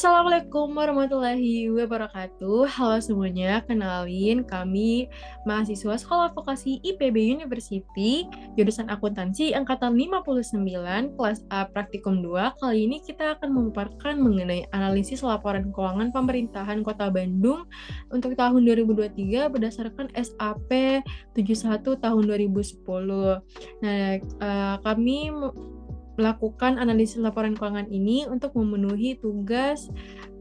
Assalamualaikum warahmatullahi wabarakatuh. Halo semuanya, kenalin kami mahasiswa Sekolah Vokasi IPB University, jurusan Akuntansi angkatan 59, kelas A Praktikum 2. Kali ini kita akan memaparkan mengenai analisis laporan keuangan pemerintahan Kota Bandung untuk tahun 2023 berdasarkan SAP 71 tahun 2010. Nah, kami melakukan analisis laporan keuangan ini untuk memenuhi tugas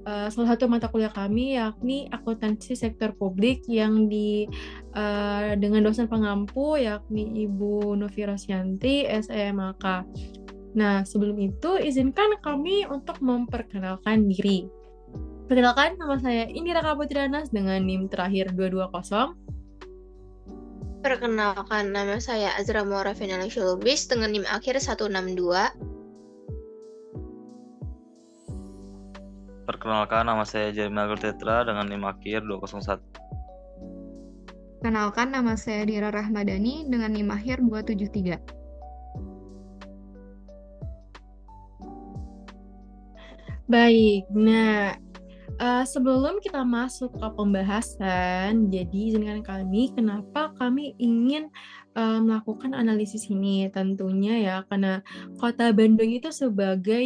salah satu mata kuliah kami, yakni akuntansi sektor publik yang dengan dosen pengampu yakni Ibu Novi Rosyanti SEMAK. Nah, sebelum itu izinkan kami untuk memperkenalkan diri. Perkenalkan, nama saya Indira Kaputrianas dengan NIM terakhir 220. Perkenalkan, nama saya Azra Maura Financial Lubis dengan NIM akhir 162. Perkenalkan, nama saya Jeremy Agurtetra dengan NIM akhir 201. Kenalkan, nama saya Dira Rahmadani dengan NIM akhir 273. Baik, nah sebelum kita masuk ke pembahasan, jadi izinkan kami kenapa kami ingin melakukan analisis ini. Tentunya ya karena Kota Bandung itu sebagai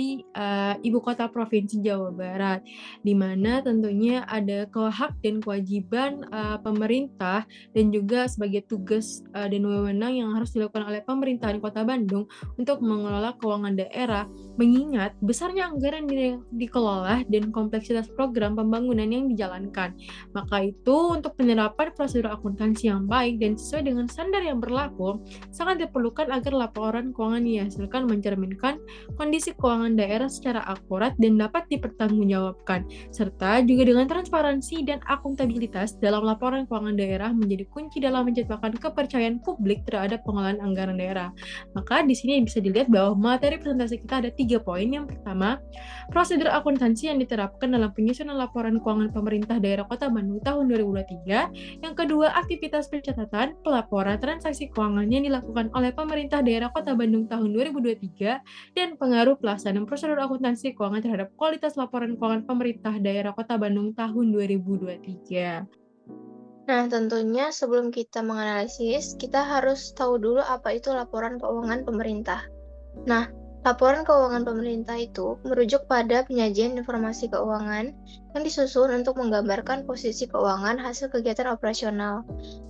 ibu kota provinsi Jawa Barat, di mana tentunya ada hak dan kewajiban pemerintah dan juga sebagai tugas dan wewenang yang harus dilakukan oleh pemerintahan Kota Bandung untuk mengelola keuangan daerah, mengingat besarnya anggaran dikelola dan kompleksitas program pembangunan yang dijalankan. Maka itu untuk penerapan prosedur akuntansi yang baik dan sesuai dengan standar yang berlaku, sangat diperlukan agar laporan keuangan yang dihasilkan mencerminkan kondisi keuangan daerah secara akurat dan dapat dipertanggungjawabkan, serta juga dengan transparansi dan akuntabilitas dalam laporan keuangan daerah menjadi kunci dalam menciptakan kepercayaan publik terhadap pengelolaan anggaran daerah. Maka di sini bisa dilihat bahwa materi presentasi kita ada 3 poin. Yang pertama, prosedur akuntansi yang diterapkan dalam penyusunan laporan keuangan pemerintah daerah Kota Bandung tahun 2023. Yang kedua, aktivitas pencatatan, pelaporan transaksi keuangan yang dilakukan oleh pemerintah daerah Kota Bandung tahun 2023 dan pengaruh pelaksanaan prosedur akuntansi keuangan terhadap kualitas laporan keuangan pemerintah daerah Kota Bandung tahun 2023. Nah, tentunya sebelum kita menganalisis, kita harus tahu dulu apa itu laporan keuangan pemerintah. Nah, laporan keuangan pemerintah itu merujuk pada penyajian informasi keuangan yang disusun untuk menggambarkan posisi keuangan hasil kegiatan operasional,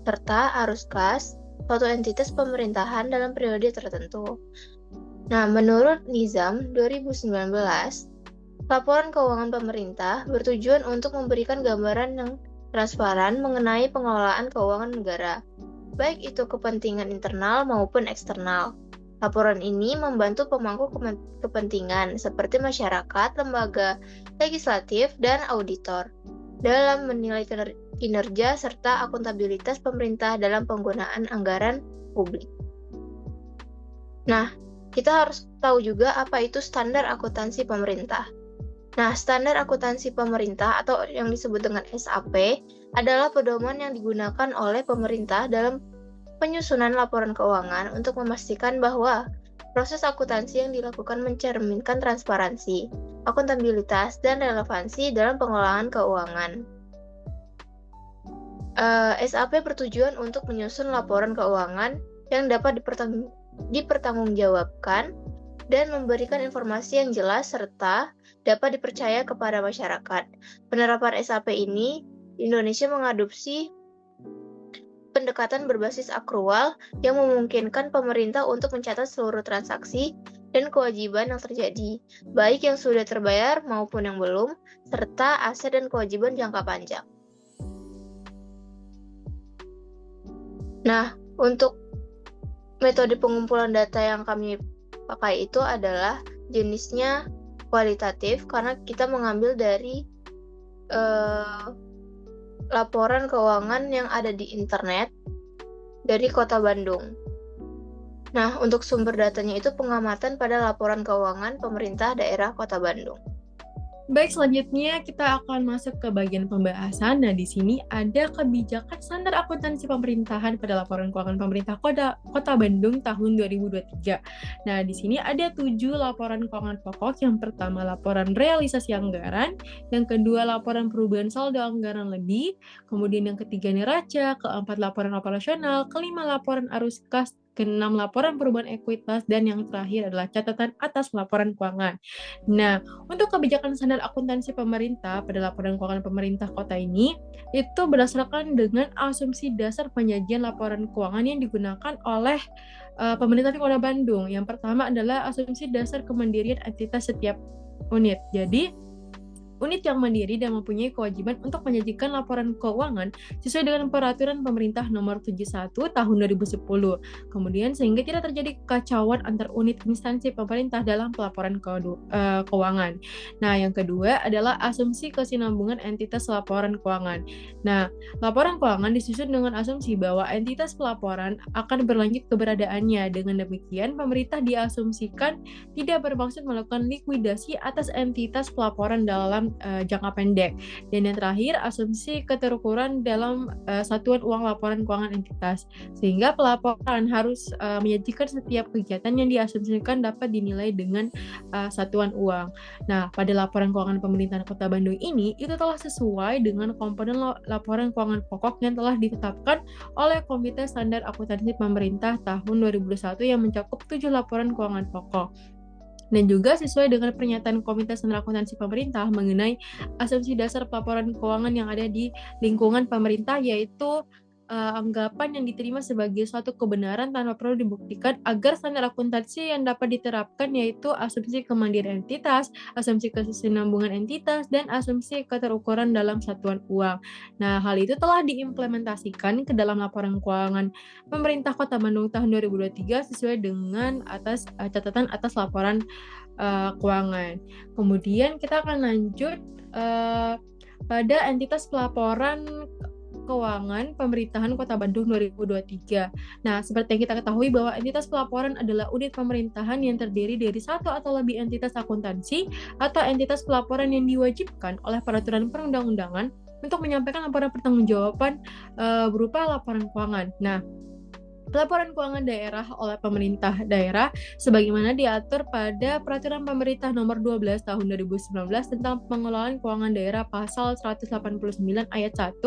serta arus kas suatu entitas pemerintahan dalam periode tertentu. Nah, menurut Nizam 2019, laporan keuangan pemerintah bertujuan untuk memberikan gambaran yang transparan mengenai pengelolaan keuangan negara, baik itu kepentingan internal maupun eksternal. Laporan ini membantu pemangku kepentingan seperti masyarakat, lembaga legislatif, dan auditor dalam menilai kinerja serta akuntabilitas pemerintah dalam penggunaan anggaran publik. Nah, kita harus tahu juga apa itu standar akuntansi pemerintah. Nah, standar akuntansi pemerintah atau yang disebut dengan SAP adalah pedoman yang digunakan oleh pemerintah dalam penyusunan laporan keuangan untuk memastikan bahwa proses akuntansi yang dilakukan mencerminkan transparansi, akuntabilitas, dan relevansi dalam pengelolaan keuangan. SAP bertujuan untuk menyusun laporan keuangan yang dapat dipertanggungjawabkan dan memberikan informasi yang jelas serta dapat dipercaya kepada masyarakat. Penerapan SAP ini, Indonesia mengadopsi pendekatan berbasis akrual yang memungkinkan pemerintah untuk mencatat seluruh transaksi dan kewajiban yang terjadi, baik yang sudah terbayar maupun yang belum, serta aset dan kewajiban jangka panjang. Nah, untuk metode pengumpulan data yang kami pakai itu adalah jenisnya kualitatif karena kita mengambil dari laporan keuangan yang ada di internet dari Kota Bandung. Nah, untuk sumber datanya itu pengamatan pada laporan keuangan pemerintah daerah Kota Bandung. Baik, selanjutnya kita akan masuk ke bagian pembahasan. Nah, di sini ada kebijakan standar akuntansi pemerintahan pada laporan keuangan pemerintah Kota Bandung tahun 2023. Nah, di sini ada 7 laporan keuangan pokok. Yang pertama, laporan realisasi anggaran. Yang kedua, laporan perubahan saldo anggaran lebih. Kemudian yang ketiga, neraca. Keempat, laporan operasional. Kelima, laporan arus kas. Keenam, laporan perubahan ekuitas. Dan yang terakhir adalah catatan atas laporan keuangan. Nah, untuk kebijakan standar akuntansi pemerintah pada laporan keuangan pemerintah kota ini, itu berdasarkan dengan asumsi dasar penyajian laporan keuangan yang digunakan oleh pemerintah Kota Bandung. Yang pertama adalah asumsi dasar kemandirian entitas setiap unit. Jadi, unit yang mandiri dan mempunyai kewajiban untuk menyajikan laporan keuangan sesuai dengan peraturan pemerintah nomor 71 tahun 2010. Kemudian sehingga tidak terjadi kekacauan antar unit instansi pemerintah dalam pelaporan keuangan. Nah, yang kedua adalah asumsi kesinambungan entitas laporan keuangan. Nah, laporan keuangan disusun dengan asumsi bahwa entitas pelaporan akan berlanjut keberadaannya. Dengan demikian, pemerintah diasumsikan tidak bermaksud melakukan likuidasi atas entitas pelaporan dalam jangka pendek. Dan yang terakhir, asumsi keterukuran dalam satuan uang laporan keuangan entitas. Sehingga pelaporan harus menyajikan setiap kegiatan yang diasumsikan dapat dinilai dengan satuan uang. Nah, pada laporan keuangan pemerintahan Kota Bandung ini, itu telah sesuai dengan komponen laporan keuangan pokok yang telah ditetapkan oleh Komite Standar Akuntansi Pemerintah tahun 2021 yang mencakup 7 laporan keuangan pokok. Dan juga sesuai dengan pernyataan Komite Standar Akuntansi Pemerintah mengenai asumsi dasar pelaporan keuangan yang ada di lingkungan pemerintah, yaitu anggapan yang diterima sebagai suatu kebenaran tanpa perlu dibuktikan agar standar akuntansi yang dapat diterapkan, yaitu asumsi kemandirian entitas, asumsi kesinambungan entitas, dan asumsi keterukuran dalam satuan uang. Nah, hal itu telah diimplementasikan ke dalam laporan keuangan pemerintah Kota Bandung tahun 2023 sesuai dengan catatan atas laporan keuangan. Kemudian kita akan lanjut pada entitas pelaporan keuangan pemerintahan Kota Bandung 2023. Nah, seperti yang kita ketahui bahwa entitas pelaporan adalah unit pemerintahan yang terdiri dari satu atau lebih entitas akuntansi atau entitas pelaporan yang diwajibkan oleh peraturan perundang-undangan untuk menyampaikan laporan pertanggungjawaban berupa laporan keuangan. Nah, pelaporan keuangan daerah oleh pemerintah daerah sebagaimana diatur pada Peraturan Pemerintah Nomor 12 Tahun 2019 tentang Pengelolaan Keuangan Daerah Pasal 189 Ayat 1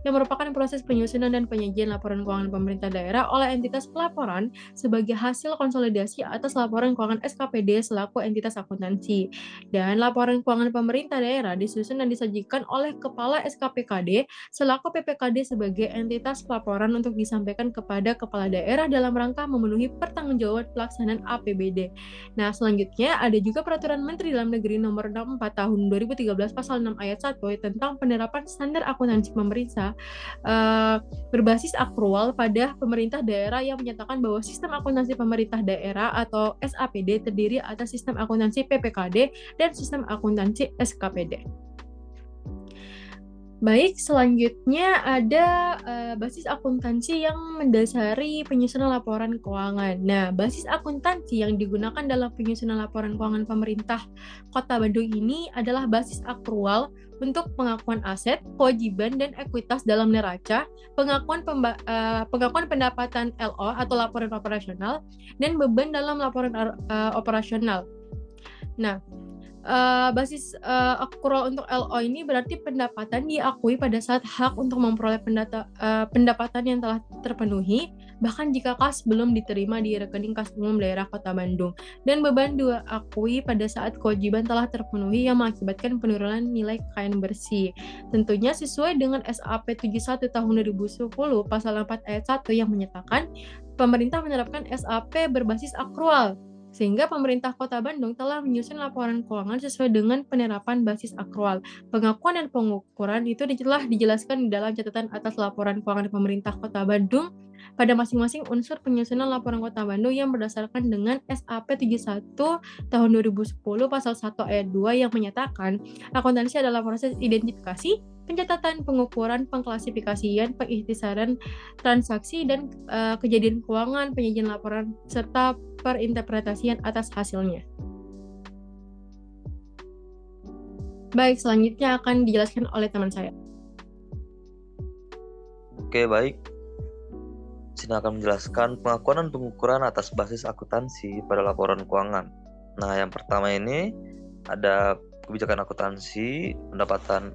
yang merupakan proses penyusunan dan penyajian laporan keuangan pemerintah daerah oleh entitas pelaporan sebagai hasil konsolidasi atas laporan keuangan SKPD selaku entitas akuntansi. Dan laporan keuangan pemerintah daerah disusun dan disajikan oleh Kepala SKPKD selaku PPKD sebagai entitas pelaporan untuk disampaikan kepada Kepala Daerah dalam rangka memenuhi pertanggungjawaban pelaksanaan APBD. Nah, selanjutnya ada juga Peraturan Menteri Dalam Negeri Nomor 64 Tahun 2013 Pasal 6 Ayat 1 tentang penerapan standar akuntansi pemerintah berbasis akrual pada pemerintah daerah yang menyatakan bahwa sistem akuntansi pemerintah daerah atau SAPD terdiri atas sistem akuntansi PPKD dan sistem akuntansi SKPD. Baik, selanjutnya ada basis akuntansi yang mendasari penyusunan laporan keuangan. Nah, basis akuntansi yang digunakan dalam penyusunan laporan keuangan pemerintah Kota Bandung ini adalah basis akrual untuk pengakuan aset, kewajiban, dan ekuitas dalam neraca, pengakuan pendapatan LO atau laporan operasional, dan beban dalam laporan operasional. Nah, basis akrual untuk LO ini berarti pendapatan diakui pada saat hak untuk memperoleh pendapatan yang telah terpenuhi, bahkan jika kas belum diterima di rekening kas umum daerah Kota Bandung, dan beban diakui pada saat kewajiban telah terpenuhi yang mengakibatkan penurunan nilai kekayaan bersih. Tentunya sesuai dengan SAP 71 tahun 2010 pasal 4 ayat 1 yang menyatakan pemerintah menerapkan SAP berbasis akrual, sehingga pemerintah Kota Bandung telah menyusun laporan keuangan sesuai dengan penerapan basis akrual. Pengakuan dan pengukuran itu telah dijelaskan di dalam catatan atas laporan keuangan pemerintah Kota Bandung pada masing-masing unsur penyusunan laporan Kota Bandung yang berdasarkan dengan SAP 71 tahun 2010 pasal 1 ayat 2 yang menyatakan akuntansi adalah proses identifikasi, pencatatan, pengukuran, pengklasifikasian, pengikhtisaran transaksi dan kejadian keuangan, penyajian laporan serta perinterpretasian atas hasilnya. Baik, selanjutnya akan dijelaskan oleh teman saya. Oke, baik. Sini akan menjelaskan pengakuan dan pengukuran atas basis akuntansi pada laporan keuangan. Nah, yang pertama ini ada kebijakan akuntansi pendapatan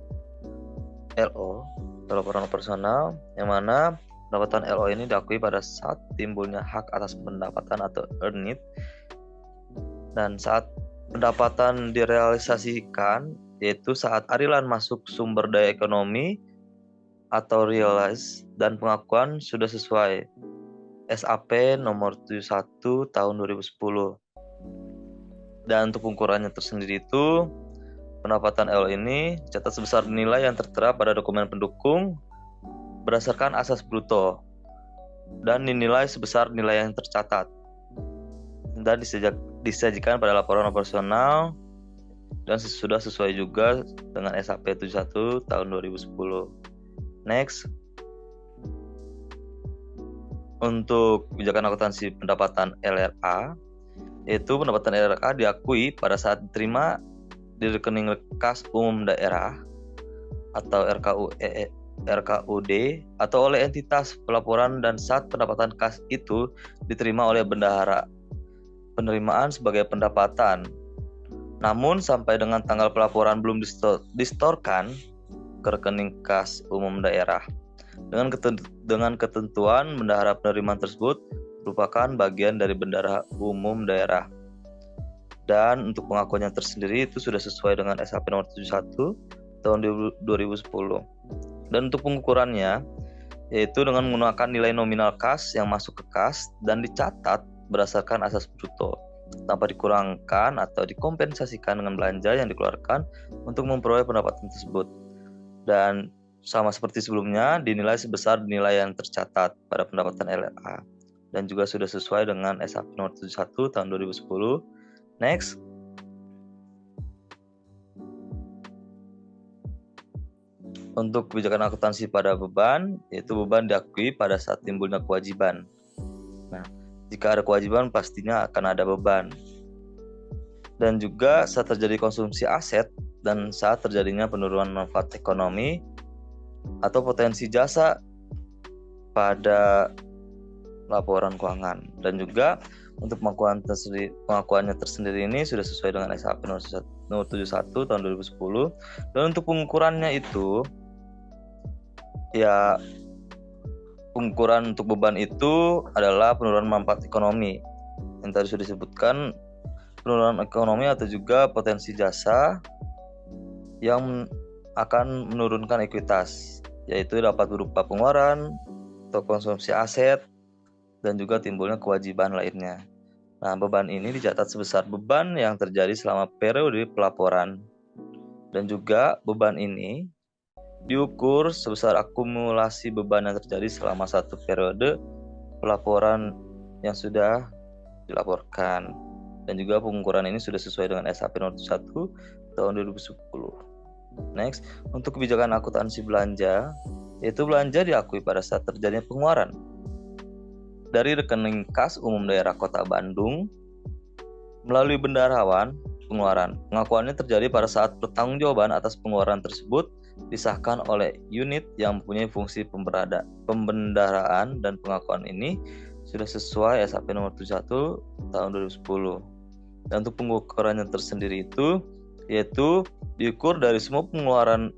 LO atau laporan operasional, yang mana pendapatan LO ini diakui pada saat timbulnya hak atas pendapatan atau earn it, dan saat pendapatan direalisasikan, yaitu saat arilan masuk sumber daya ekonomi atau realize, dan pengakuan sudah sesuai SAP nomor 71 tahun 2010. Dan untuk pengukurannya tersendiri itu, pendapatan LO ini dicatat sebesar nilai yang tertera pada dokumen pendukung berdasarkan asas bruto dan dinilai sebesar nilai yang tercatat dan disajikan pada laporan operasional dan sudah sesuai juga dengan SAP 71 tahun 2010. Next, untuk kebijakan akuntansi pendapatan LRA, yaitu pendapatan LRA diakui pada saat diterima di rekening kas umum daerah atau RKUD atau oleh entitas pelaporan, dan saat pendapatan kas itu diterima oleh bendahara penerimaan sebagai pendapatan. Namun sampai dengan tanggal pelaporan belum distorkan ke rekening kas umum daerah. Dengan ketentuan bendahara penerimaan tersebut merupakan bagian dari bendahara umum daerah. Dan untuk pengakuannya tersendiri itu sudah sesuai dengan SAP nomor 71 tahun 2010. Dan untuk pengukurannya yaitu dengan menggunakan nilai nominal kas yang masuk ke kas dan dicatat berdasarkan asas bruto tanpa dikurangkan atau dikompensasikan dengan belanja yang dikeluarkan untuk memperoleh pendapatan tersebut. Dan sama seperti sebelumnya, dinilai sebesar nilai yang tercatat pada pendapatan LRA dan juga sudah sesuai dengan SAP nomor 71 tahun 2010. Next, untuk kebijakan akuntansi pada beban, yaitu beban diakui pada saat timbulnya kewajiban. Nah, jika ada kewajiban pastinya akan ada beban. Dan juga saat terjadi konsumsi aset dan saat terjadinya penurunan manfaat ekonomi atau potensi jasa pada laporan keuangan. Dan juga untuk pengakuannya tersendiri ini sudah sesuai dengan SAP nomor 71 tahun 2010. Dan untuk pengukurannya itu ya, pengukuran untuk beban itu adalah penurunan manfaat ekonomi yang tadi sudah disebutkan, penurunan ekonomi atau juga potensi jasa yang akan menurunkan ekuitas, yaitu dapat berupa pengeluaran atau konsumsi aset dan juga timbulnya kewajiban lainnya. Nah, beban ini dicatat sebesar beban yang terjadi selama periode pelaporan, dan juga beban ini diukur sebesar akumulasi beban yang terjadi selama satu periode pelaporan yang sudah dilaporkan. Dan juga pengukuran ini sudah sesuai dengan SAP nomor 1 tahun 2010. Next, untuk kebijakan akuntansi belanja, yaitu belanja diakui pada saat terjadinya pengeluaran dari rekening kas umum daerah Kota Bandung melalui bendaharawan pengeluaran. Pengakuannya terjadi pada saat pertanggungjawaban atas pengeluaran tersebut disahkan oleh unit yang mempunyai fungsi pembendaharaan, dan pengakuan ini sudah sesuai SAP nomor 71 tahun 2010. Dan untuk pengukurannya tersendiri itu yaitu diukur dari semua pengeluaran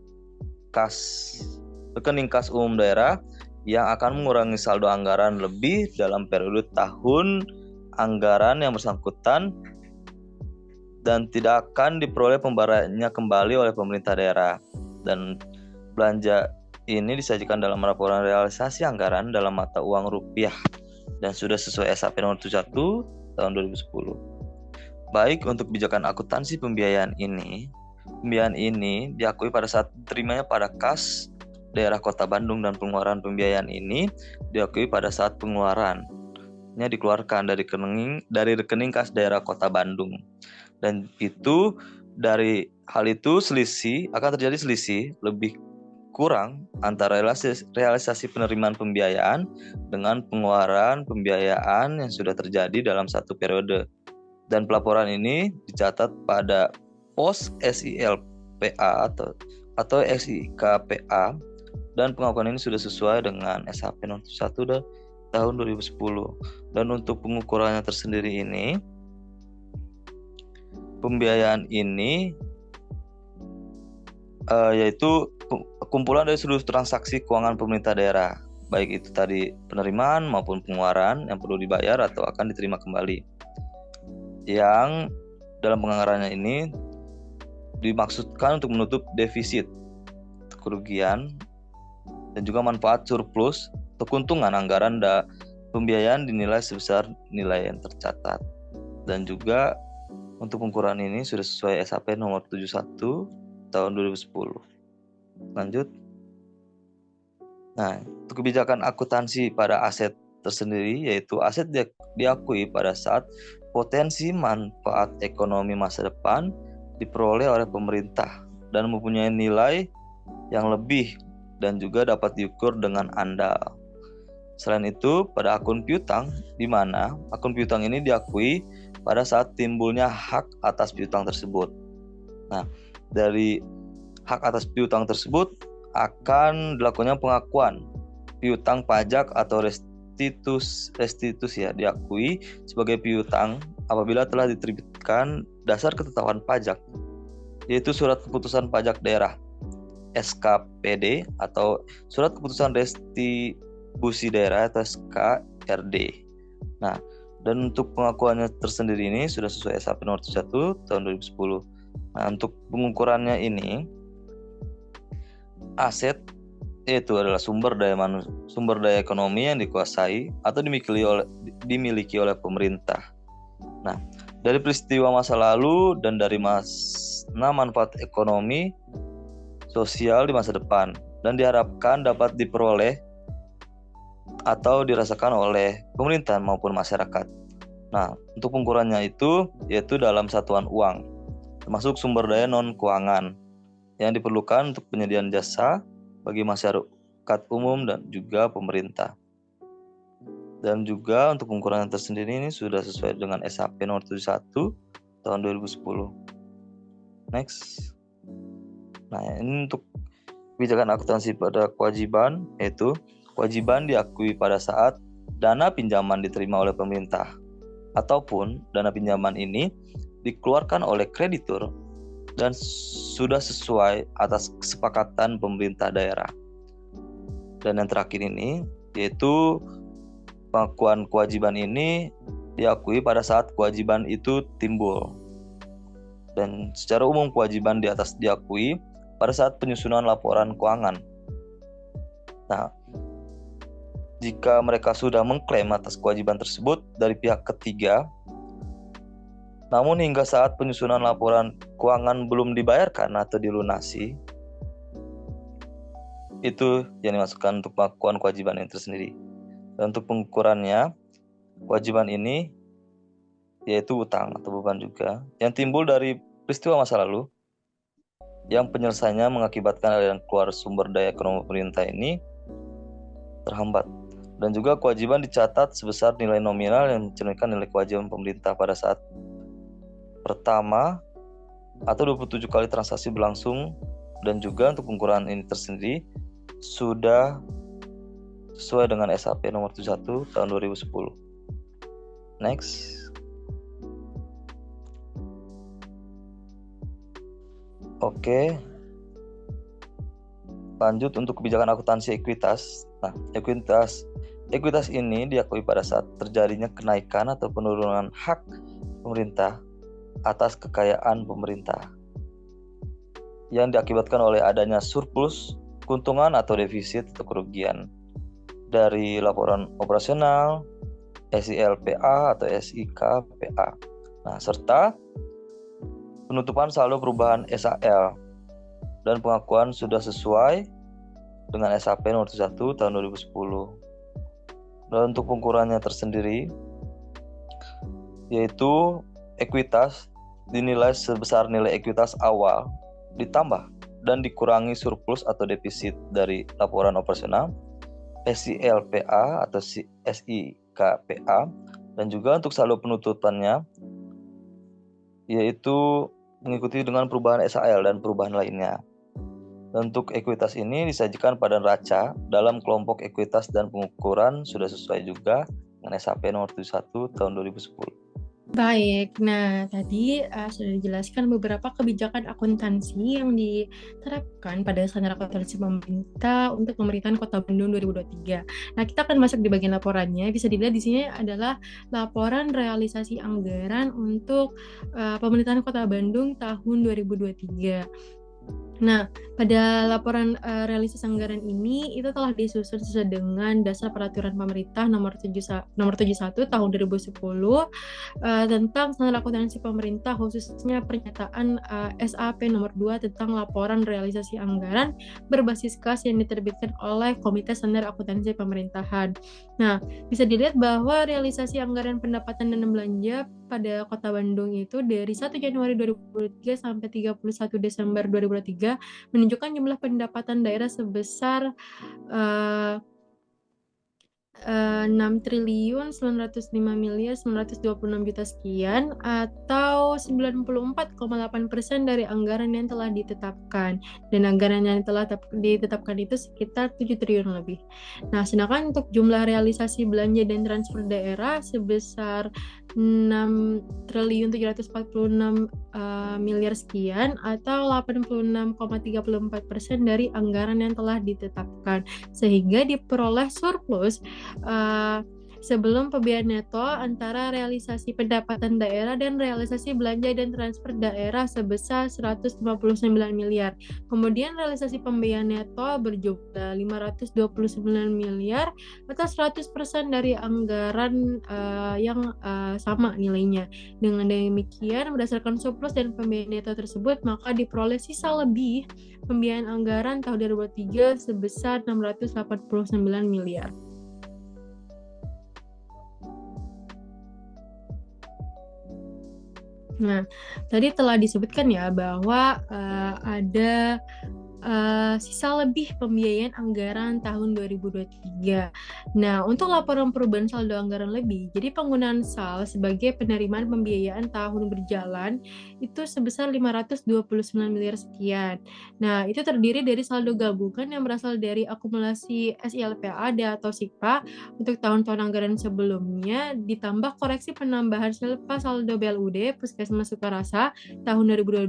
rekening kas umum daerah yang akan mengurangi saldo anggaran lebih dalam periode tahun anggaran yang bersangkutan dan tidak akan diperoleh pembayarannya kembali oleh pemerintah daerah. Dan belanja ini disajikan dalam laporan realisasi anggaran dalam mata uang rupiah dan sudah sesuai SAP nomor 71 tahun 2010. Baik, untuk kebijakan akuntansi pembiayaan ini diakui pada saat diterimanya pada kas daerah Kota Bandung, dan pengeluaran pembiayaan ini diakui pada saat pengeluarannya dikeluarkan dari rekening kas daerah Kota Bandung. Dan itu dari hal itu akan terjadi selisih lebih kurang antara realisasi penerimaan pembiayaan dengan pengeluaran pembiayaan yang sudah terjadi dalam satu periode. Dan pelaporan ini dicatat pada pos SIL PA atau SIKPA, dan pengakuan ini sudah sesuai dengan SHP nomor 1 tahun 2010. Dan untuk pengukurannya tersendiri ini, pembiayaan ini yaitu kumpulan dari seluruh transaksi keuangan pemerintah daerah, baik itu tadi penerimaan maupun pengeluaran yang perlu dibayar atau akan diterima kembali, yang dalam penganggarannya ini dimaksudkan untuk menutup defisit, kerugian, dan juga manfaat surplus atau keuntungan anggaran pembiayaan dinilai sebesar nilai yang tercatat. Dan juga untuk pengukuran ini sudah sesuai SHP nomor 71 tahun 2010. Lanjut. Nah, untuk kebijakan akuntansi pada aset tersendiri, yaitu aset diakui pada saat potensi manfaat ekonomi masa depan diperoleh oleh pemerintah dan mempunyai nilai yang lebih dan juga dapat diukur dengan andal. Selain itu, pada akun piutang, di mana akun piutang ini diakui pada saat timbulnya hak atas piutang tersebut. Nah, dari hak atas piutang tersebut akan dilakukannya pengakuan piutang pajak atau restitusi ya, diakui sebagai piutang apabila telah diterbitkan dasar ketetapan pajak, yaitu surat keputusan pajak daerah SKPD atau surat keputusan restitusi daerah atau SKRD. Nah, dan untuk pengakuannya tersendiri ini sudah sesuai SHP nomor 1 tahun 2010. Nah, untuk pengukurannya ini, aset itu adalah sumber daya ekonomi yang dikuasai atau dimiliki oleh pemerintah. Nah, dari peristiwa masa lalu dan dari manfaat ekonomi sosial di masa depan, dan diharapkan dapat diperoleh atau dirasakan oleh pemerintah maupun masyarakat. Nah, untuk pengukurannya itu yaitu dalam satuan uang, termasuk sumber daya non-keuangan yang diperlukan untuk penyediaan jasa bagi masyarakat umum dan juga pemerintah. Dan juga untuk pengukuran tersendiri ini sudah sesuai dengan SHP nomor 71 tahun 2010. Next. Nah, ini untuk kebijakan akuntansi pada kewajiban, yaitu kewajiban diakui pada saat dana pinjaman diterima oleh pemerintah ataupun dana pinjaman ini dikeluarkan oleh kreditur dan sudah sesuai atas kesepakatan pemerintah daerah. Dan yang terakhir ini yaitu pengakuan kewajiban ini diakui pada saat kewajiban itu timbul. Dan secara umum kewajiban di atas diakui pada saat penyusunan laporan keuangan. Nah, jika mereka sudah mengklaim atas kewajiban tersebut dari pihak ketiga, namun hingga saat penyusunan laporan keuangan belum dibayarkan atau dilunasi, itu yang dimasukkan untuk pengakuan kewajiban ini tersendiri. Dan untuk pengukurannya, kewajiban ini yaitu utang atau beban juga yang timbul dari peristiwa masa lalu yang penyelesaiannya mengakibatkan aliran keluar sumber daya ekonomi pemerintah ini terhambat. Dan juga kewajiban dicatat sebesar nilai nominal yang mencerminkan nilai kewajiban pemerintah pada saat pertama atau 27 kali transaksi berlangsung. Dan juga untuk pengukuran ini tersendiri sudah sesuai dengan SHP nomor 71 tahun 2010. Next. Oke. Lanjut untuk kebijakan akuntansi ekuitas. Nah, ekuitas ini diakui pada saat terjadinya kenaikan atau penurunan hak pemerintah atas kekayaan pemerintah yang diakibatkan oleh adanya surplus, keuntungan atau defisit atau kerugian dari laporan operasional, SILPA atau SIKPA. Nah, serta penutupan saldo perubahan SAL dan pengakuan sudah sesuai dengan SHP nomor 1 tahun 2010. Dan untuk pengukurannya tersendiri yaitu ekuitas dinilai sebesar nilai ekuitas awal ditambah dan dikurangi surplus atau defisit dari laporan operasional, SILPA atau SIKPA, dan juga untuk saldo penutupannya yaitu mengikuti dengan perubahan SAL dan perubahan lainnya. Bentuk ekuitas ini disajikan pada neraca dalam kelompok ekuitas dan pengukuran sudah sesuai juga dengan SAP nomor 71 tahun 2010. Baik, nah tadi sudah dijelaskan beberapa kebijakan akuntansi yang diterapkan pada standar akuntansi pemerintah untuk pemerintahan Kota Bandung 2023. Nah, kita akan masuk di bagian laporannya. Bisa dilihat di sini adalah laporan realisasi anggaran untuk pemerintahan Kota Bandung tahun 2023. Nah, pada laporan realisasi anggaran ini itu telah disusun sesuai dengan dasar peraturan pemerintah nomor 71 tahun 2010 tentang standar akuntansi pemerintah, khususnya pernyataan SAP nomor 2 tentang laporan realisasi anggaran berbasis kas yang diterbitkan oleh Komite Standar Akuntansi Pemerintahan. Nah, bisa dilihat bahwa realisasi anggaran pendapatan dan belanja pada Kota Bandung itu dari 1 Januari 2023 sampai 31 Desember 2023 menunjukkan jumlah pendapatan daerah sebesar 6.905.926 juta sekian atau 94,8% dari anggaran yang telah ditetapkan, dan anggaran yang telah ditetapkan itu sekitar 7 triliun lebih. Nah, sedangkan untuk jumlah realisasi belanja dan transfer daerah sebesar 6.746 miliar sekian atau 86,34% dari anggaran yang telah ditetapkan, sehingga diperoleh surplus sebelum pembiayaan neto antara realisasi pendapatan daerah dan realisasi belanja dan transfer daerah sebesar 159 miliar. Kemudian realisasi pembiayaan neto berjumlah 529 miliar atau 100% dari anggaran yang sama nilainya. Dengan demikian, berdasarkan surplus dan pembiayaan neto tersebut, maka diperoleh sisa lebih pembiayaan anggaran tahun 2023 sebesar 689 miliar. Nah, tadi telah disebutkan ya bahwa ada sisa lebih pembiayaan anggaran tahun 2023. Nah, untuk laporan perubahan saldo anggaran lebih, jadi penggunaan SAL sebagai penerimaan pembiayaan tahun berjalan itu sebesar 529 miliar sekian. Nah, itu terdiri dari saldo gabungan yang berasal dari akumulasi SILPAD atau SIKPA untuk tahun-tahun anggaran sebelumnya, ditambah koreksi penambahan SILPA saldo BLUD Puskesmas Sukarasa tahun 2022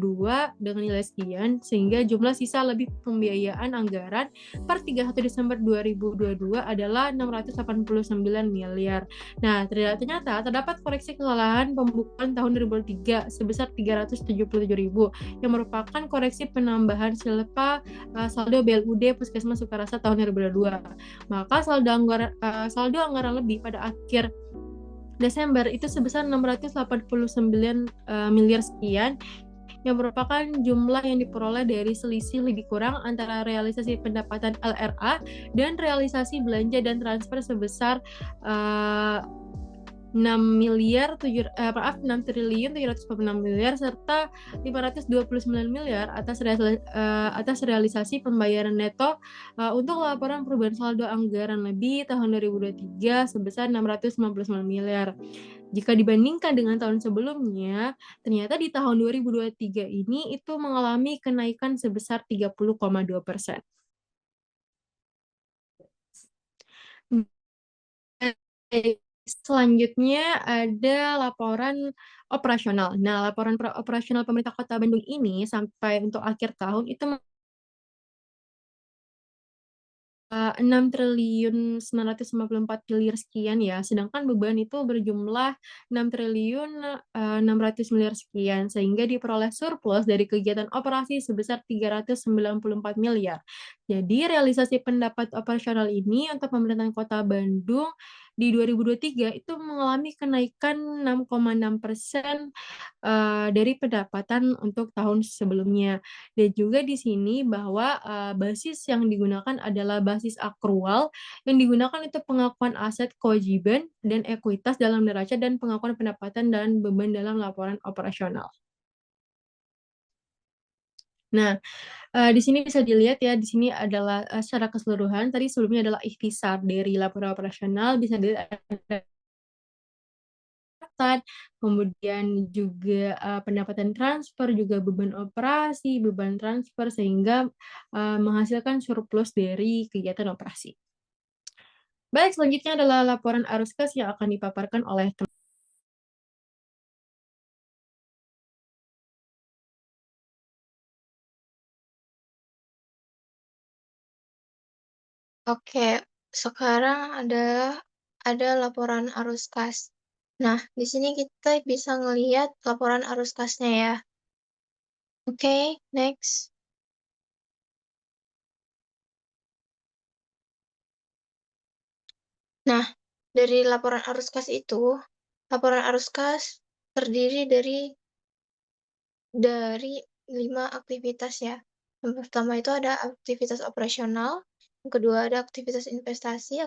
dengan nilai sekian, sehingga jumlah sisa lebih pembiayaan anggaran per 31 Desember 2022 adalah 689 miliar. Nah, ternyata terdapat koreksi kesalahan pembukuan tahun 2023 sebesar 377.000 yang merupakan koreksi penambahan silpa saldo BLUD Puskesmas Sukarasa tahun 2022. Maka saldo anggaran lebih pada akhir Desember itu sebesar 689 miliar sekian, yang merupakan jumlah yang diperoleh dari selisih lebih kurang antara realisasi pendapatan LRA dan realisasi belanja dan transfer sebesar 6.746 miliar serta 529 miliar atas realisasi pembayaran neto untuk laporan perubahan saldo anggaran lebih tahun 2023 sebesar 699 miliar. Jika dibandingkan dengan tahun sebelumnya, ternyata di tahun 2023 ini itu mengalami kenaikan sebesar 30,2%. Selanjutnya ada laporan operasional. Nah, laporan operasional pemerintah Kota Bandung ini sampai untuk akhir tahun itu 6.954 miliar sekian ya, sedangkan beban itu berjumlah 6.600 miliar sekian, sehingga diperoleh surplus dari kegiatan operasi sebesar 394 miliar. Jadi realisasi pendapat operasional ini untuk pemerintahan Kota Bandung di 2023 itu mengalami kenaikan 6,6% dari pendapatan untuk tahun sebelumnya. Dan juga di sini bahwa basis yang digunakan adalah basis akrual yang digunakan untuk pengakuan aset kewajiban dan ekuitas dalam neraca dan pengakuan pendapatan dan beban dalam laporan operasional. Nah, di sini bisa dilihat ya, di sini adalah secara keseluruhan, tadi sebelumnya adalah ikhtisar dari laporan operasional, bisa dilihat ada pendapatan, kemudian juga pendapatan transfer, juga beban operasi, beban transfer, sehingga menghasilkan surplus dari kegiatan operasi. Baik, selanjutnya adalah laporan arus kas yang akan dipaparkan oleh Oke, sekarang ada laporan arus kas. Nah, di sini kita bisa ngelihat laporan arus kasnya ya. Oke, next. Nah, dari laporan arus kas itu, laporan arus kas terdiri dari 5 aktivitas ya. Yang pertama itu ada aktivitas operasional, yang kedua ada aktivitas investasi,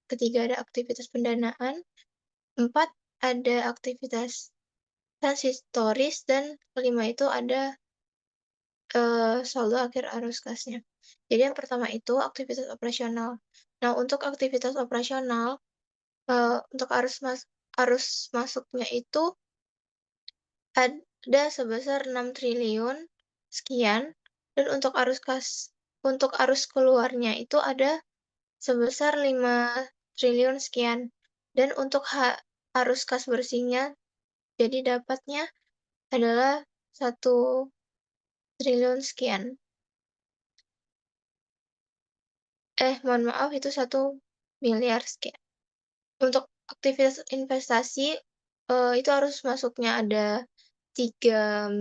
ketiga ada aktivitas pendanaan, 4 ada aktivitas transitoris, dan kelima itu ada saldo akhir arus kasnya. Jadi yang pertama itu aktivitas operasional. Nah, untuk aktivitas operasional, untuk arus masuknya itu ada sebesar 6 triliun sekian, dan untuk arus keluarnya itu ada sebesar 5 triliun sekian. Dan untuk arus kas bersihnya, jadi dapatnya adalah 1 triliun sekian. Mohon maaf, itu 1 miliar sekian. Untuk aktivitas investasi, itu arus masuknya ada 3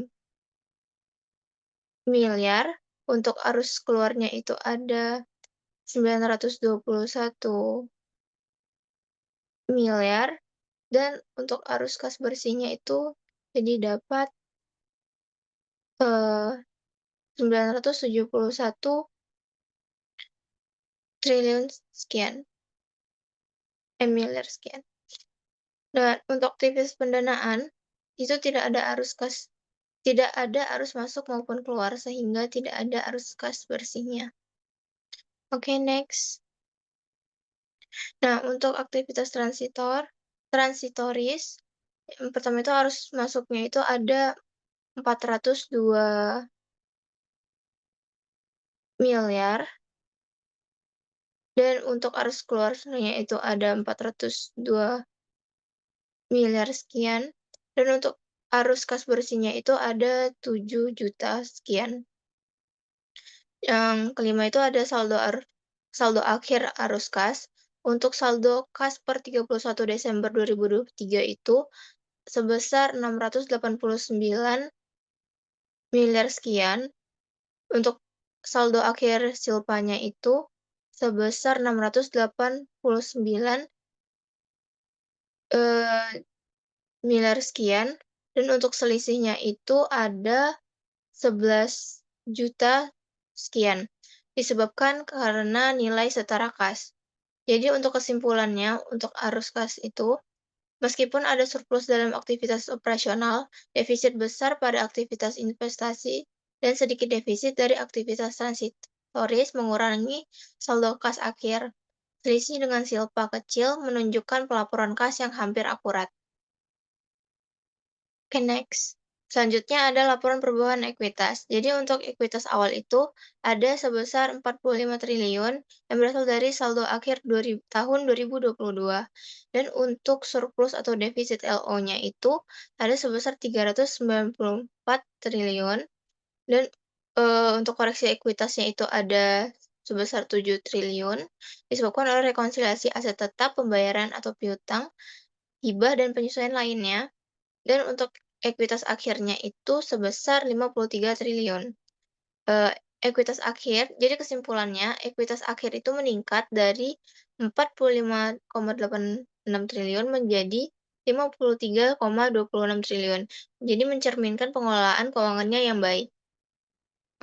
miliar, untuk arus keluarnya itu ada 921 miliar, dan untuk arus kas bersihnya itu jadi dapat 971 triliun sekian, miliar sekian. Dan untuk aktivitas pendanaan itu tidak ada arus masuk maupun keluar, sehingga tidak ada arus kas bersihnya. Oke, next. Nah, untuk aktivitas transitoris, yang pertama itu arus masuknya itu ada 402 miliar, dan untuk arus keluarnya itu ada 402 miliar sekian, dan untuk arus kas bersihnya itu ada 7 juta sekian. Yang kelima itu ada saldo akhir arus kas. Untuk saldo kas per 31 Desember 2023 itu sebesar 689 miliar sekian. Untuk saldo akhir silpanya itu sebesar 689 miliar sekian, dan untuk selisihnya itu ada 11 juta sekian, disebabkan karena nilai setara kas. Jadi untuk kesimpulannya, untuk arus kas itu, meskipun ada surplus dalam aktivitas operasional, defisit besar pada aktivitas investasi, dan sedikit defisit dari aktivitas transitoris mengurangi saldo kas akhir. Selisih dengan silpa kecil menunjukkan pelaporan kas yang hampir akurat. Oke, next. Selanjutnya ada laporan perubahan ekuitas. Jadi untuk ekuitas awal itu ada sebesar 45 triliun yang berasal dari saldo akhir tahun 2022. Dan untuk surplus atau defisit LO-nya itu ada sebesar 394 triliun. Dan untuk koreksi ekuitasnya itu ada sebesar 7 triliun, disebabkan oleh rekonsiliasi aset tetap, pembayaran atau piutang, hibah, dan penyesuaian lainnya. Dan untuk ekuitas akhirnya itu sebesar 53 triliun. Ekuitas akhir, jadi kesimpulannya, ekuitas akhir itu meningkat dari 45,86 triliun menjadi 53,26 triliun. Jadi mencerminkan pengelolaan keuangannya yang baik.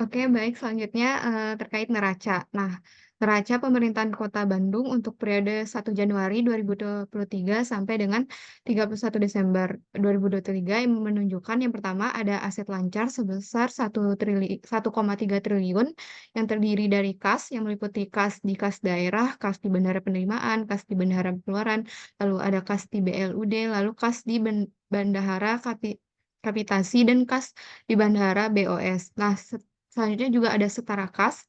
Oke, baik. Selanjutnya terkait neraca. Nah, neraca pemerintahan Kota Bandung untuk periode 1 Januari 2023 sampai dengan 31 Desember 2023 yang menunjukkan yang pertama ada aset lancar sebesar 1,3 triliun yang terdiri dari kas yang meliputi kas di kas daerah, kas di Bendahara Penerimaan, kas di Bendahara Pengeluaran, lalu ada kas di BLUD, lalu kas di Bendahara Kapitasi dan kas di Bandara BOS. Nah, selanjutnya juga ada setara kas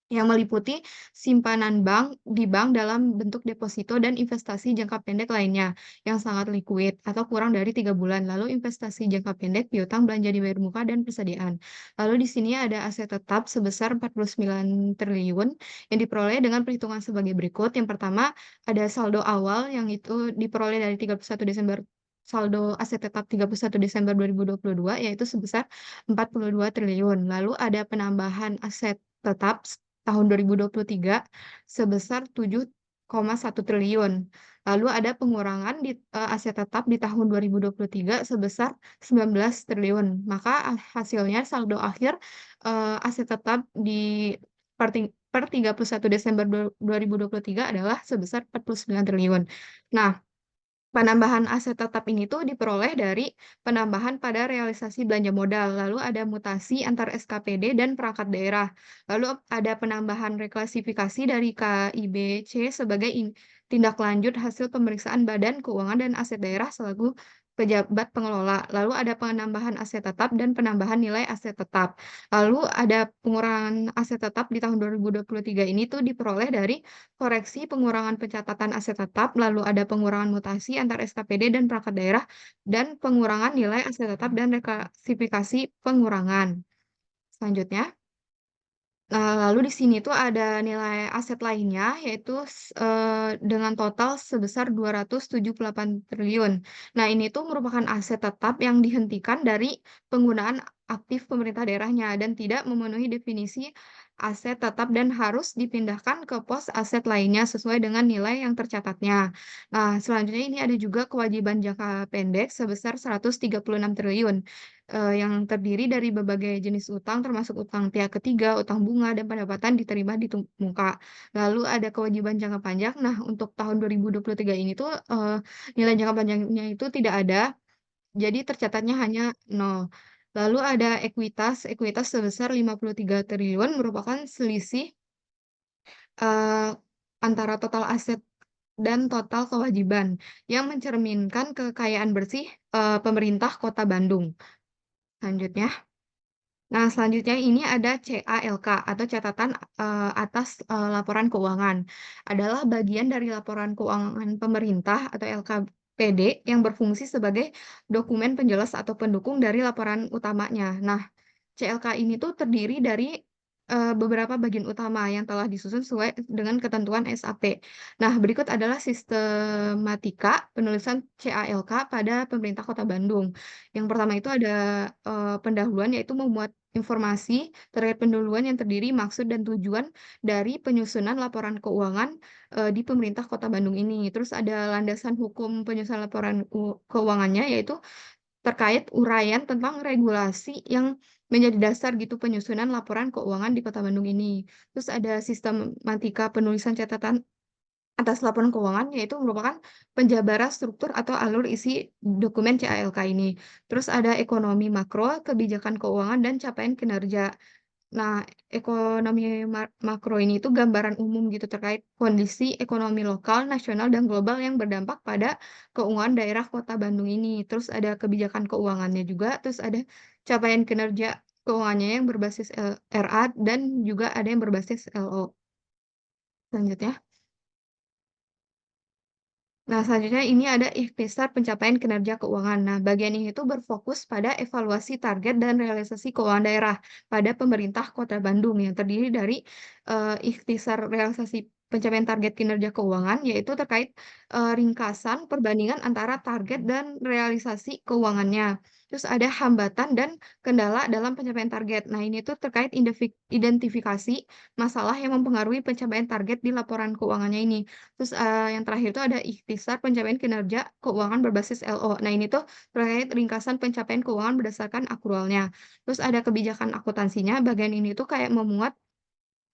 yang meliputi simpanan bank di bank dalam bentuk deposito dan investasi jangka pendek lainnya yang sangat likuid atau kurang dari 3 bulan. Lalu investasi jangka pendek, piutang, belanja dibayar muka, dan persediaan. Lalu di sini ada aset tetap sebesar 49 triliun yang diperoleh dengan perhitungan sebagai berikut. Yang pertama ada saldo awal yang itu diperoleh dari 31 Desember saldo aset tetap 31 Desember 2022 yaitu sebesar 42 triliun. Lalu ada penambahan aset tetap tahun 2023 sebesar 7,1 triliun. Lalu ada pengurangan di aset tetap di tahun 2023 sebesar 19 triliun. Maka hasilnya saldo akhir aset tetap di per 31 Desember 2023 adalah sebesar 49 triliun. Nah, penambahan aset tetap ini tuh diperoleh dari penambahan pada realisasi belanja modal, lalu ada mutasi antar SKPD dan perangkat daerah, lalu ada penambahan reklasifikasi dari KIBC sebagai tindak lanjut hasil pemeriksaan Badan Keuangan dan Aset Daerah selaku pejabat pengelola, lalu ada penambahan aset tetap dan penambahan nilai aset tetap. Lalu ada pengurangan aset tetap di tahun 2023 ini tuh diperoleh dari koreksi pengurangan pencatatan aset tetap, lalu ada pengurangan mutasi antar SKPD dan perangkat daerah, dan pengurangan nilai aset tetap dan reklasifikasi pengurangan. Selanjutnya, lalu di sini tuh ada nilai aset lainnya, yaitu dengan total sebesar 278 triliun. Nah, ini tuh merupakan aset tetap yang dihentikan dari penggunaan aktif pemerintah daerahnya dan tidak memenuhi definisi aset tetap dan harus dipindahkan ke pos aset lainnya sesuai dengan nilai yang tercatatnya. Nah, selanjutnya ini ada juga kewajiban jangka pendek sebesar 136 triliun yang terdiri dari berbagai jenis utang termasuk utang pihak ketiga, utang bunga, dan pendapatan diterima di muka. Lalu ada kewajiban jangka panjang. Nah, untuk tahun 2023 ini tuh nilai jangka panjangnya itu tidak ada, jadi tercatatnya hanya 0. Lalu ada ekuitas sebesar 53 triliun merupakan selisih eh, antara total aset dan total kewajiban yang mencerminkan kekayaan bersih pemerintah Kota Bandung. Selanjutnya. Nah, selanjutnya ini ada CALK atau catatan atas laporan keuangan. Adalah bagian dari laporan keuangan pemerintah atau LKPD yang berfungsi sebagai dokumen penjelas atau pendukung dari laporan utamanya. Nah, CLK ini tuh terdiri dari beberapa bagian utama yang telah disusun sesuai dengan ketentuan SAP. Nah, berikut adalah sistematika penulisan CALK pada pemerintah Kota Bandung. Yang pertama itu ada pendahuluan, yaitu memuat informasi terkait pendahuluan yang terdiri maksud dan tujuan dari penyusunan laporan keuangan di pemerintah Kota Bandung ini. Terus ada landasan hukum penyusunan laporan keuangannya, yaitu terkait uraian tentang regulasi yang menjadi dasar gitu penyusunan laporan keuangan di Kota Bandung ini. Terus ada sistematika penulisan catatan atas laporan keuangan, yaitu merupakan penjabaran struktur atau alur isi dokumen CALK ini. Terus ada ekonomi makro, kebijakan keuangan, dan capaian kinerja. Nah, ekonomi makro ini itu gambaran umum gitu terkait kondisi ekonomi lokal, nasional, dan global yang berdampak pada keuangan daerah Kota Bandung ini. Terus ada kebijakan keuangannya juga, terus ada capaian kinerja keuangannya yang berbasis RA dan juga ada yang berbasis LO. Selanjutnya. Nah, selanjutnya ini ada ikhtisar pencapaian kinerja keuangan. Nah, bagian ini itu berfokus pada evaluasi target dan realisasi keuangan daerah pada pemerintah Kota Bandung yang terdiri dari ikhtisar realisasi pencapaian target kinerja keuangan, yaitu terkait ringkasan perbandingan antara target dan realisasi keuangannya. Terus ada hambatan dan kendala dalam pencapaian target. Nah, ini tuh terkait identifikasi masalah yang mempengaruhi pencapaian target di laporan keuangannya ini. Terus yang terakhir itu ada ikhtisar pencapaian kinerja keuangan berbasis LO. Nah, ini tuh terkait ringkasan pencapaian keuangan berdasarkan akrualnya. Terus ada kebijakan akuntansinya. Bagian ini tuh kayak memuat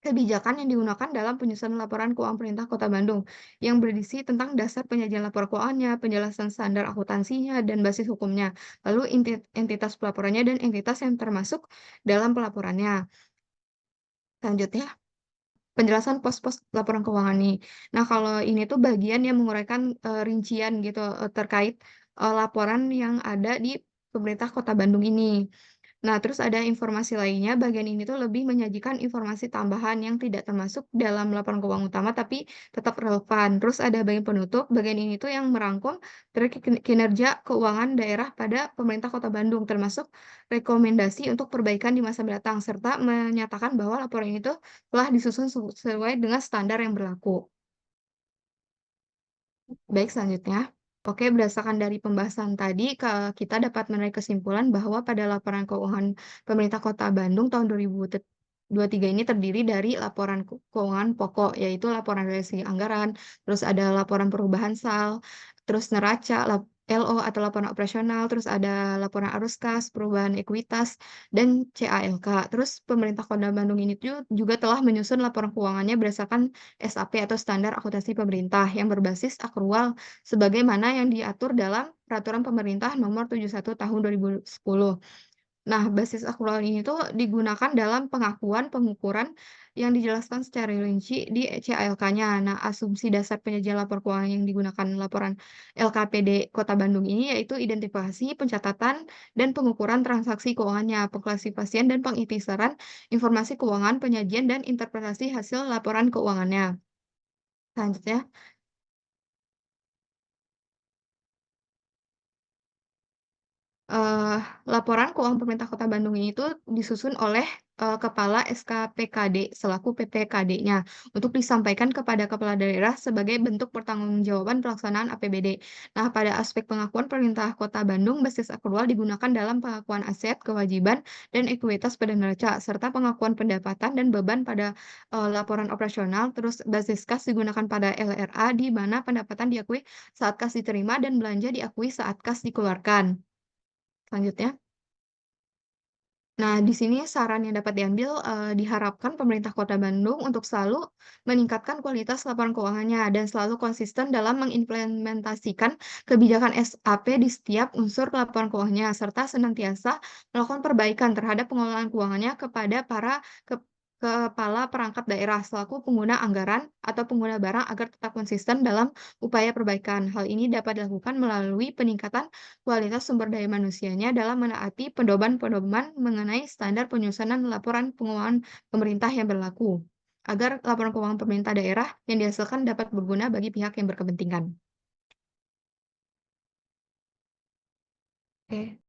kebijakan yang digunakan dalam penyusunan laporan keuangan pemerintah Kota Bandung yang berisi tentang dasar penyajian lapor keuangannya, penjelasan standar akuntansinya, dan basis hukumnya. Lalu entitas pelaporannya dan entitas yang termasuk dalam pelaporannya. Selanjutnya, penjelasan pos-pos laporan keuangan nih. Nah, kalau ini tuh bagian yang menguraikan rincian gitu terkait laporan yang ada di pemerintah Kota Bandung ini. Nah, terus ada informasi lainnya, bagian ini tuh lebih menyajikan informasi tambahan yang tidak termasuk dalam laporan keuangan utama, tapi tetap relevan. Terus ada bagian penutup, bagian ini tuh yang merangkum terkait kinerja keuangan daerah pada pemerintah Kota Bandung, termasuk rekomendasi untuk perbaikan di masa mendatang, serta menyatakan bahwa laporan ini tuh telah disusun sesuai dengan standar yang berlaku. Baik, selanjutnya. Oke, berdasarkan dari pembahasan tadi, kita dapat menarik kesimpulan bahwa pada laporan keuangan pemerintah Kota Bandung tahun 2023 ini terdiri dari laporan keuangan pokok, yaitu laporan dari segi anggaran, terus ada laporan perubahan SAL, terus neraca, LO atau laporan operasional, terus ada laporan arus kas, perubahan ekuitas, dan CALK. Terus pemerintah Kota Bandung ini juga telah menyusun laporan keuangannya berdasarkan SAP atau standar akuntansi pemerintah yang berbasis akrual sebagaimana yang diatur dalam Peraturan Pemerintah Nomor 71 Tahun 2010. Nah, basis akrual ini tuh digunakan dalam pengakuan pengukuran yang dijelaskan secara rinci di CALK-nya. Nah, asumsi dasar penyajian lapor keuangan yang digunakan laporan LKPD Kota Bandung ini yaitu identifikasi, pencatatan, dan pengukuran transaksi keuangannya, pengklasifikasian dan pengintisaran informasi keuangan, penyajian, dan interpretasi hasil laporan keuangannya. Selanjutnya, eee, laporan keuangan pemerintah Kota Bandung ini tuh disusun oleh, kepala SKPKD selaku PPKD-nya untuk disampaikan kepada kepala daerah sebagai bentuk pertanggungjawaban pelaksanaan APBD. Nah, pada aspek pengakuan pemerintah Kota Bandung, basis akrual digunakan dalam pengakuan aset, kewajiban, dan ekuitas pada neraca, serta pengakuan pendapatan dan beban pada, laporan operasional. Terus basis kas digunakan pada LRA, di mana pendapatan diakui saat kas diterima dan belanja diakui saat kas dikeluarkan. Selanjutnya, nah di sini saran yang dapat diambil, diharapkan pemerintah Kota Bandung untuk selalu meningkatkan kualitas laporan keuangannya dan selalu konsisten dalam mengimplementasikan kebijakan SAP di setiap unsur laporan keuangannya, serta senantiasa melakukan perbaikan terhadap pengelolaan keuangannya kepada para kepala perangkat daerah selaku pengguna anggaran atau pengguna barang agar tetap konsisten dalam upaya perbaikan. Hal ini dapat dilakukan melalui peningkatan kualitas sumber daya manusianya dalam menaati pedoman-pedoman mengenai standar penyusunan laporan keuangan pemerintah yang berlaku, agar laporan keuangan pemerintah daerah yang dihasilkan dapat berguna bagi pihak yang berkepentingan. Oke.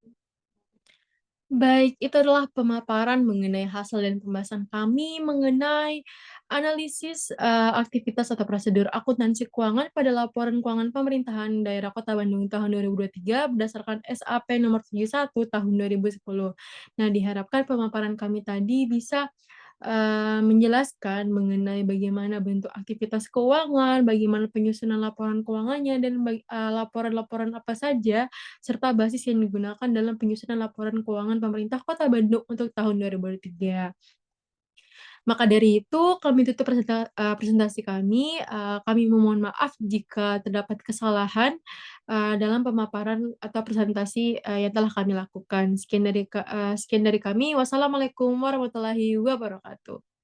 Baik, itu adalah pemaparan mengenai hasil dan pembahasan kami mengenai analisis aktivitas atau prosedur akuntansi keuangan pada laporan keuangan pemerintahan daerah Kota Bandung tahun 2023 berdasarkan SAP nomor 71 tahun 2010. Nah, diharapkan pemaparan kami tadi bisa menjelaskan mengenai bagaimana bentuk aktivitas keuangan, bagaimana penyusunan laporan keuangannya, dan laporan-laporan apa saja serta basis yang digunakan dalam penyusunan laporan keuangan pemerintah Kota Bandung untuk tahun 2023. Maka dari itu, kami tutup presentasi kami. Kami memohon maaf jika terdapat kesalahan dalam pemaparan atau presentasi yang telah kami lakukan. Sekian dari kami. Wassalamualaikum warahmatullahi wabarakatuh.